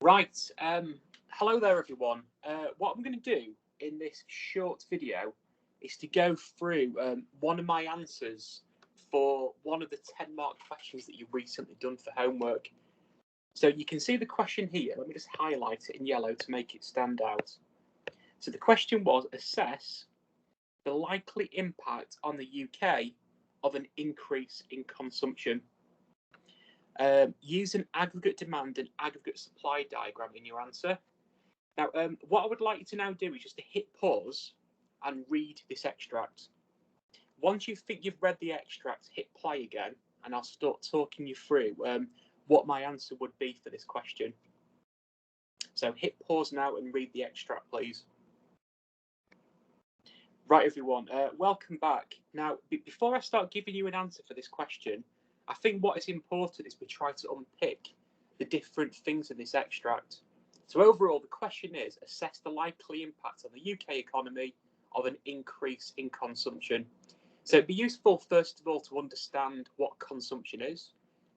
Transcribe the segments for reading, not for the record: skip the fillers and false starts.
Right. Hello there, everyone. What I'm going to do in this short video is to go through one of my answers for one of the 10-mark questions that you've recently done for homework. So you can see the question here. Let me just highlight it in yellow to make it stand out. So the question was, assess the likely impact on the UK of an increase in consumption. Use an aggregate demand and aggregate supply diagram in your answer. Now, what I would like you to now do is just to hit pause and read this extract. Once you think you've read the extract, hit play again, and I'll start talking you through what my answer would be for this question. So hit pause now and read the extract, please. Right, everyone, welcome back. Now, before I start giving you an answer for this question, I think what is important is we try to unpick the different things in this extract. So overall, the question is, assess the likely impact on the UK economy of an increase in consumption. So it'd be useful, first of all, to understand what consumption is.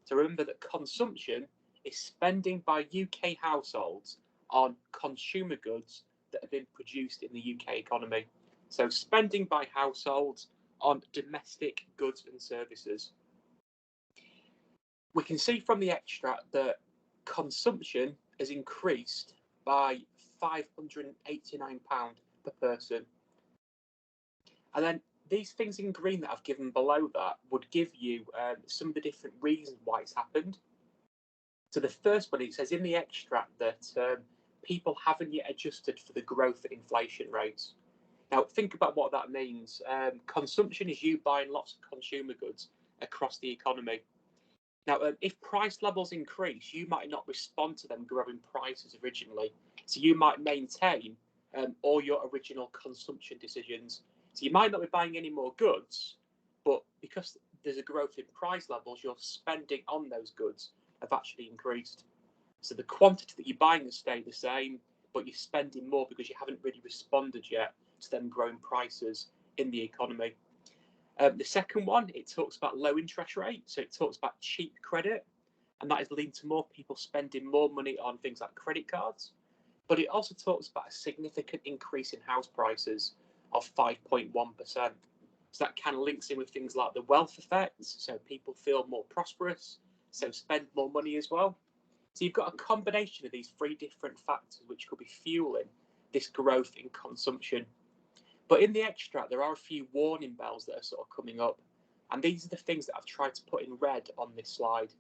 So remember that consumption is spending by UK households on consumer goods that have been produced in the UK economy. So spending by households on domestic goods and services. We can see from the extract that consumption has increased by £589 per person. And then these things in green that I've given below that would give you some of the different reasons why it's happened. So the first one, it says in the extract that people haven't yet adjusted for the growth in inflation rates. Now, think about what that means. Consumption is you buying lots of consumer goods across the economy. Now, if price levels increase, you might not respond to them growing prices originally. So you might maintain all your original consumption decisions. So you might not be buying any more goods, but because there's a growth in price levels, your spending on those goods have actually increased. So the quantity that you're buying has stayed the same, but you're spending more because you haven't really responded yet to them growing prices in the economy. The second one, it talks about low interest rates. So it talks about cheap credit, and that is leading to more people spending more money on things like credit cards. But it also talks about a significant increase in house prices of 5.1%. So that kind of links in with things like the wealth effect. So people feel more prosperous, so spend more money as well. So you've got a combination of these three different factors which could be fueling this growth in consumption. But in the extract, there are a few warning bells that are sort of coming up. And these are the things that I've tried to put in red on this slide.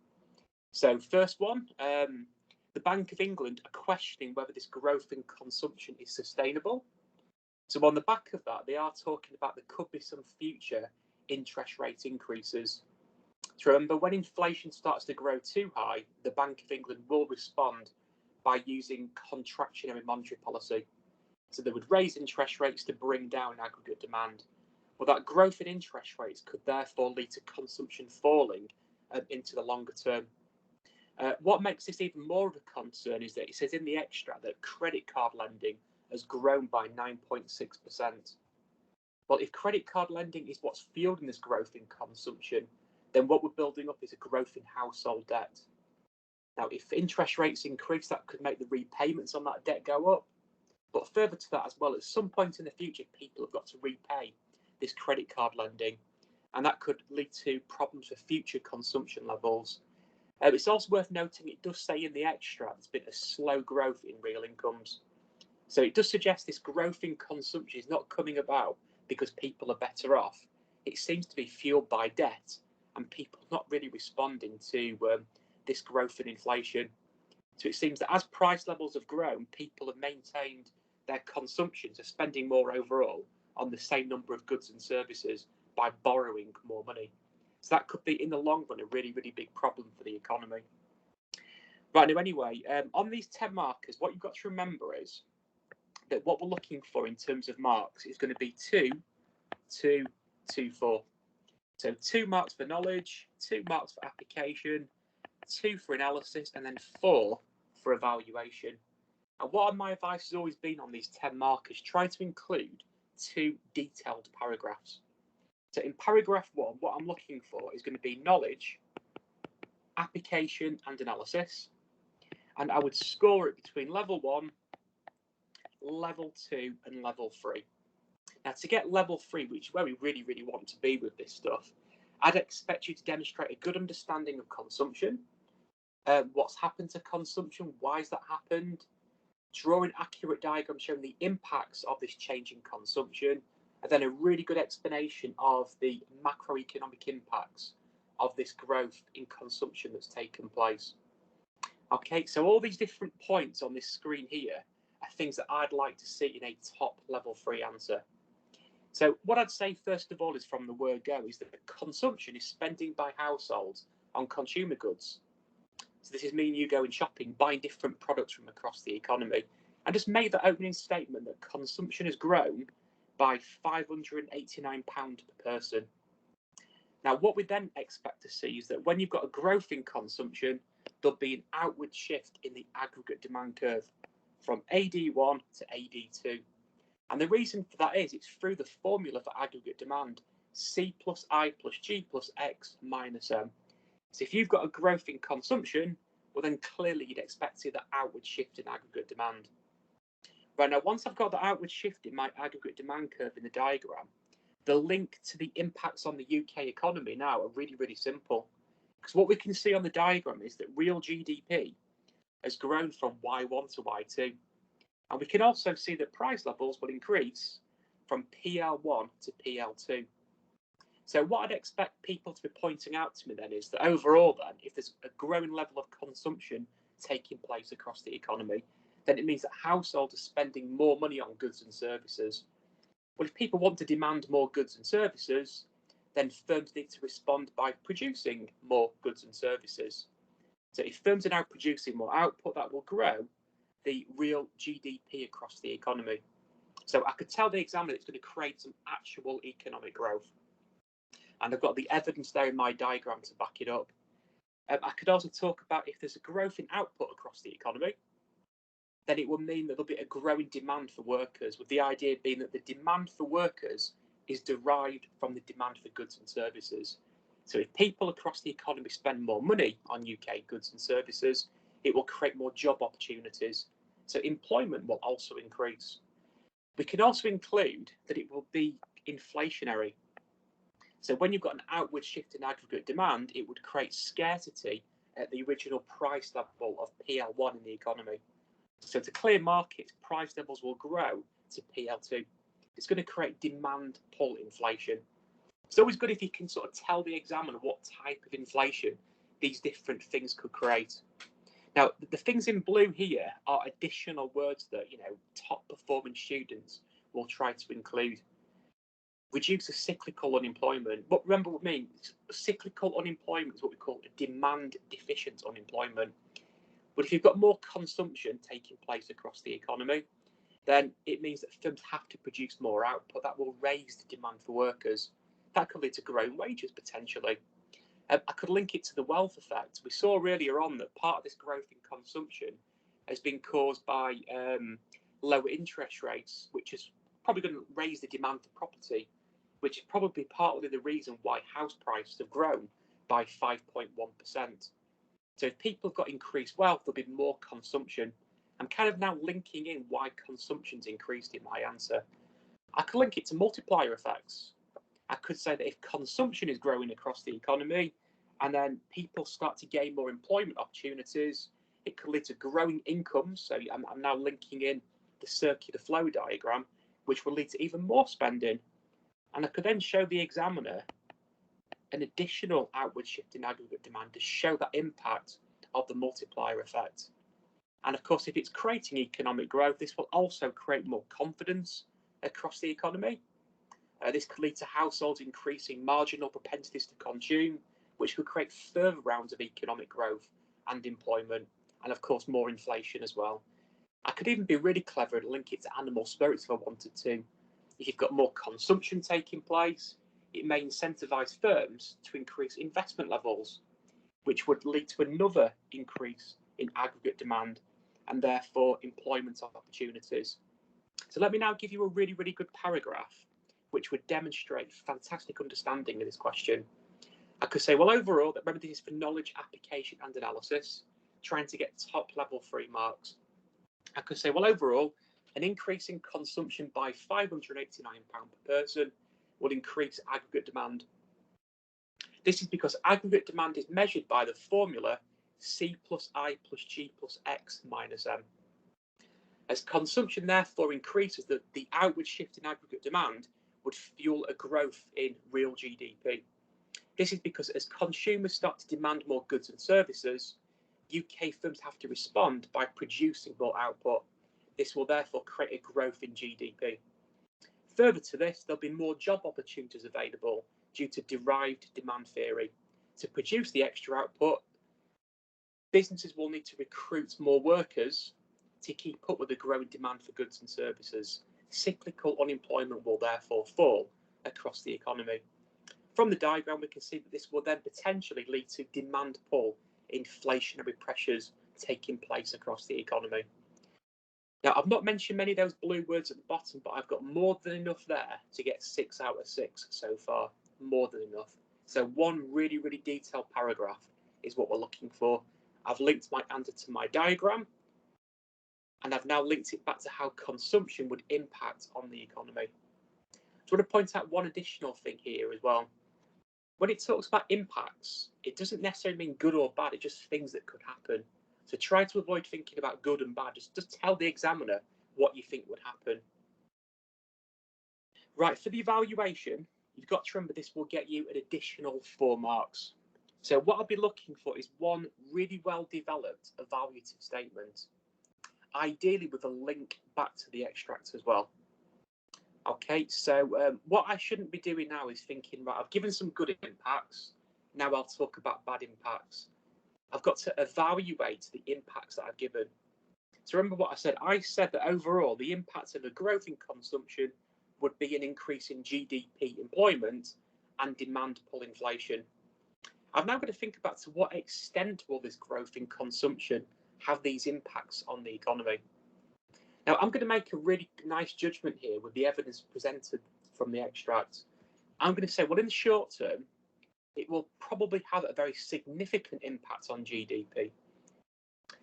So first one, the Bank of England are questioning whether this growth in consumption is sustainable. So on the back of that, they are talking about there could be some future interest rate increases. So remember, when inflation starts to grow too high, the Bank of England will respond by using contractionary monetary policy. So they would raise interest rates to bring down aggregate demand. Well, that growth in interest rates could therefore lead to consumption falling into the longer term. What makes this even more of a concern is that it says in the extract that credit card lending has grown by 9.6%. Well, if credit card lending is what's fueling this growth in consumption, then what we're building up is a growth in household debt. Now, if interest rates increase, that could make the repayments on that debt go up. But further to that as well, at some point in the future, people have got to repay this credit card lending, and that could lead to problems for future consumption levels. It's also worth noting it does say in the extract there's been a slow growth in real incomes. So it does suggest this growth in consumption is not coming about because people are better off. It seems to be fueled by debt and people not really responding to this growth in inflation. So it seems that as price levels have grown, people have maintained their consumption, so spending more overall on the same number of goods and services by borrowing more money. So that could be, in the long run, a really, really big problem for the economy. Right, now anyway, on these 10 markers, what you've got to remember is that what we're looking for in terms of marks is going to be 2, 2, 2, 4. So 2 marks for knowledge, 2 marks for application, 2 for analysis, and then 4 for evaluation. And what my advice has always been on these 10 markers, try to include 2 detailed paragraphs. So in paragraph 1, what I'm looking for is going to be knowledge, application and analysis. and I would score it between level 1, level 2, and level 3. Now, to get level 3, which is where we really, really want to be with this stuff, I'd expect you to demonstrate a good understanding of consumption, what's happened to consumption, why has that happened, draw an accurate diagram showing the impacts of this change in consumption, and then a really good explanation of the macroeconomic impacts of this growth in consumption that's taken place. Okay, so all these different points on this screen here are things that I'd like to see in a top level 3 answer. So what I'd say first of all is from the word go is that consumption is spending by households on consumer goods. So this is me and you going shopping, buying different products from across the economy. And just make that opening statement that consumption has grown by £589 per person. Now, what we then expect to see is that when you've got a growth in consumption, there'll be an outward shift in the aggregate demand curve from AD1 to AD2. And the reason for that is it's through the formula for aggregate demand, C plus I plus G plus X minus M. So if you've got a growth in consumption, well then clearly you'd expect to see that outward shift in aggregate demand. Right, now once I've got the outward shift in my aggregate demand curve in the diagram, the link to the impacts on the UK economy now are really, really simple. Because what we can see on the diagram is that real GDP has grown from Y1 to Y2. And we can also see that price levels will increase from PL1 to PL2. So what I'd expect people to be pointing out to me then is that overall then, if there's a growing level of consumption taking place across the economy, then it means that households are spending more money on goods and services. Well, if people want to demand more goods and services, then firms need to respond by producing more goods and services. So if firms are now producing more output, that will grow the real GDP across the economy. So I could tell the examiner it's going to create some actual economic growth. And I've got the evidence there in my diagram to back it up. I could also talk about if there's a growth in output across the economy, then it will mean that there'll be a growing demand for workers, with the idea being that the demand for workers is derived from the demand for goods and services. So if people across the economy spend more money on UK goods and services, it will create more job opportunities. So employment will also increase. We can also include that it will be inflationary. So when you've got an outward shift in aggregate demand, it would create scarcity at the original price level of PL1 in the economy. So to clear markets, price levels will grow to PL2. It's going to create demand pull inflation. It's always good if you can sort of tell the examiner what type of inflation these different things could create. Now, the things in blue here are additional words that, top performing students will try to include. Reduce the cyclical unemployment. But remember what I mean, cyclical unemployment is what we call a demand deficient unemployment. But if you've got more consumption taking place across the economy, then it means that firms have to produce more output. That will raise the demand for workers. That could lead to growing wages potentially. I could link it to the wealth effect. We saw earlier on that part of this growth in consumption has been caused by lower interest rates, which is probably going to raise the demand for property, which is probably partly the reason why house prices have grown by 5.1%. So if people have got increased wealth, there'll be more consumption. I'm kind of now linking in why consumption's increased in my answer. I could link it to multiplier effects. I could say that if consumption is growing across the economy and then people start to gain more employment opportunities, it could lead to growing incomes. So I'm now linking in the circular flow diagram, which will lead to even more spending. And I could then show the examiner an additional outward shift in aggregate demand to show that impact of the multiplier effect. And of course, if it's creating economic growth, this will also create more confidence across the economy. This could lead to households increasing marginal propensities to consume, which could create further rounds of economic growth and employment, and of course more inflation as well. I could even be really clever and link it to animal spirits if I wanted to. If you've got more consumption taking place, it may incentivise firms to increase investment levels, which would lead to another increase in aggregate demand and therefore employment opportunities. So let me now give you a really, really good paragraph which would demonstrate fantastic understanding of this question. I could say, well, overall, remember this is for knowledge, application and analysis. trying to get top level 3 marks. I could say, well, overall, an increase in consumption by £589 per person would increase aggregate demand. This is because aggregate demand is measured by the formula C plus I plus G plus X minus M. As consumption therefore increases, the outward shift in aggregate demand would fuel a growth in real GDP. This is because as consumers start to demand more goods and services, UK firms have to respond by producing more output. This will therefore create a growth in GDP. Further to this, there'll be more job opportunities available due to derived demand theory. To produce the extra output, businesses will need to recruit more workers to keep up with the growing demand for goods and services. Cyclical unemployment will therefore fall across the economy. From the diagram, we can see that this will then potentially lead to demand pull inflationary pressures taking place across the economy. Now, I've not mentioned many of those blue words at the bottom, but I've got more than enough there to get 6 out of 6 so far. More than enough. So one really, really detailed paragraph is what we're looking for. I've linked my answer to my diagram, and I've now linked it back to how consumption would impact on the economy. So I want to point out one additional thing here as well. When it talks about impacts, it doesn't necessarily mean good or bad, it's just things that could happen. So try to avoid thinking about good and bad. Just tell the examiner what you think would happen. Right, for the evaluation, you've got to remember this will get you an additional 4 marks. So what I'll be looking for is one really well developed evaluative statement, ideally with a link back to the extract as well. Okay, so what I shouldn't be doing now is thinking, right, I've given some good impacts, now I'll talk about bad impacts. I've got to evaluate the impacts that I've given. So remember what I said. I said that overall, the impact of a growth in consumption would be an increase in GDP, employment, and demand pull inflation. I'm now going to think about to what extent will this growth in consumption have these impacts on the economy. Now, I'm going to make a really nice judgment here with the evidence presented from the extract. I'm going to say, well, in the short term, it will probably have a very significant impact on GDP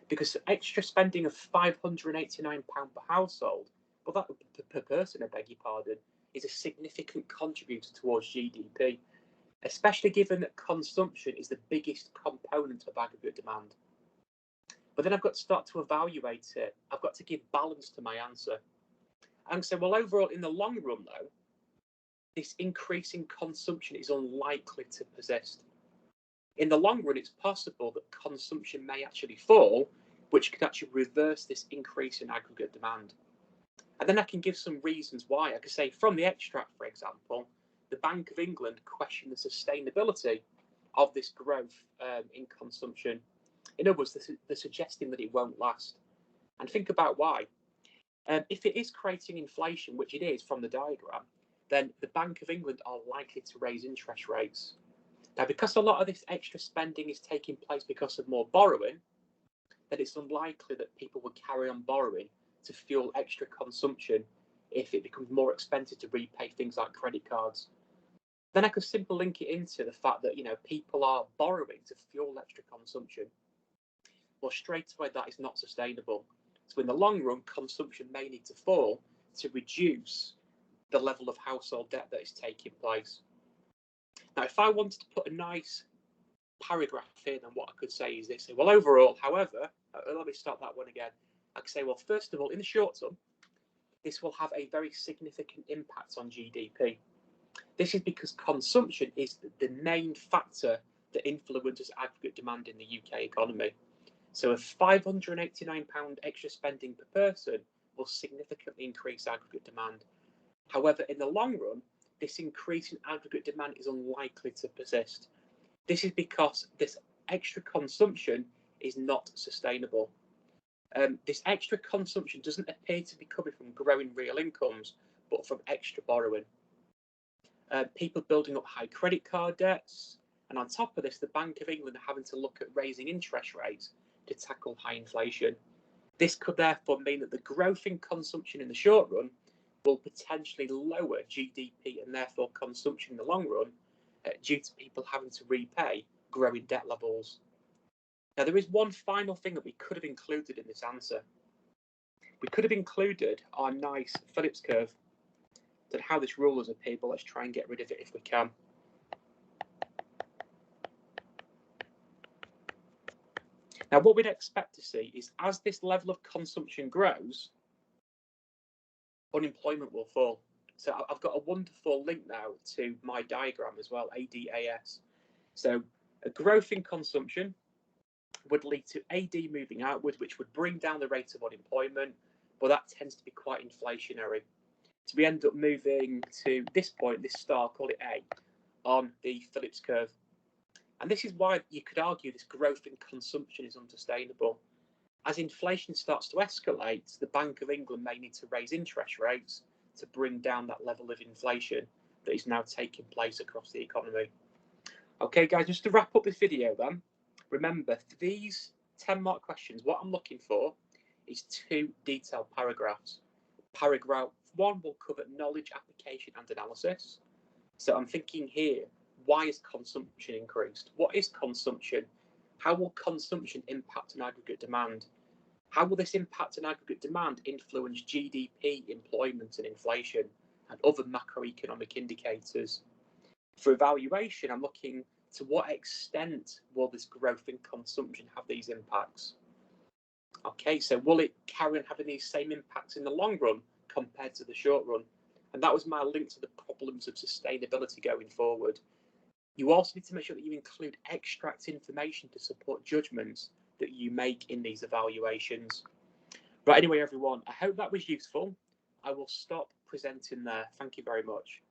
because extra spending of £589 per household, well, that per person, I beg your pardon, is a significant contributor towards GDP, especially given that consumption is the biggest component of aggregate demand. But then I've got to start to evaluate it. I've got to give balance to my answer. And so, well, overall, in the long run, though, this increase in consumption is unlikely to persist. In the long run, it's possible that consumption may actually fall, which could actually reverse this increase in aggregate demand. And then I can give some reasons why. I could say from the extract, for example, the Bank of England questioned the sustainability of this growth in consumption. In other words, they're suggesting that it won't last. And think about why. If it is creating inflation, which it is from the diagram, then the Bank of England are likely to raise interest rates. Now, because a lot of this extra spending is taking place because of more borrowing, then it's unlikely that people will carry on borrowing to fuel extra consumption if it becomes more expensive to repay things like credit cards. Then I could simply link it into the fact that, people are borrowing to fuel extra consumption. Well, straight away, that is not sustainable. So in the long run, consumption may need to fall to reduce the level of household debt that is taking place. Now, if I wanted to put a nice paragraph in, then what I could say is this. Well, overall, however, let me start that one again. I could say, well, first of all, in the short term, this will have a very significant impact on GDP. This is because consumption is the main factor that influences aggregate demand in the UK economy. So a £589 extra spending per person will significantly increase aggregate demand. However, in the long run, this increase in aggregate demand is unlikely to persist. This is because this extra consumption is not sustainable. This extra consumption doesn't appear to be coming from growing real incomes, but from extra borrowing. People building up high credit card debts, and on top of this, the Bank of England are having to look at raising interest rates to tackle high inflation. This could therefore mean that the growth in consumption in the short run will potentially lower GDP and therefore consumption in the long run due to people having to repay growing debt levels. Now, there is one final thing that we could have included in this answer. We could have included our nice Phillips curve. Don't know how this rule has appeared, but let's try and get rid of it if we can. Now, what we'd expect to see is as this level of consumption grows, unemployment will fall. So I've got a wonderful link now to my diagram as well, ADAS. So a growth in consumption would lead to AD moving outward, which would bring down the rate of unemployment, but that tends to be quite inflationary. So we end up moving to this point, this star, call it A, on the Phillips curve. And this is why you could argue this growth in consumption is unsustainable. As inflation starts to escalate, the Bank of England may need to raise interest rates to bring down that level of inflation that is now taking place across the economy. Okay, guys, just to wrap up this video then, remember, for these 10-mark questions, what I'm looking for is 2 detailed paragraphs. Paragraph 1 will cover knowledge, application and analysis. So I'm thinking here, why is consumption increased? What is consumption? How will consumption impact on aggregate demand? How will this impact on aggregate demand influence GDP, employment and inflation and other macroeconomic indicators? For evaluation, I'm looking to what extent will this growth in consumption have these impacts? Okay, so will it carry on having these same impacts in the long run compared to the short run? And that was my link to the problems of sustainability going forward. You also need to make sure that you include extract information to support judgments that you make in these evaluations. Right, anyway, everyone, I hope that was useful. I will stop presenting there. Thank you very much.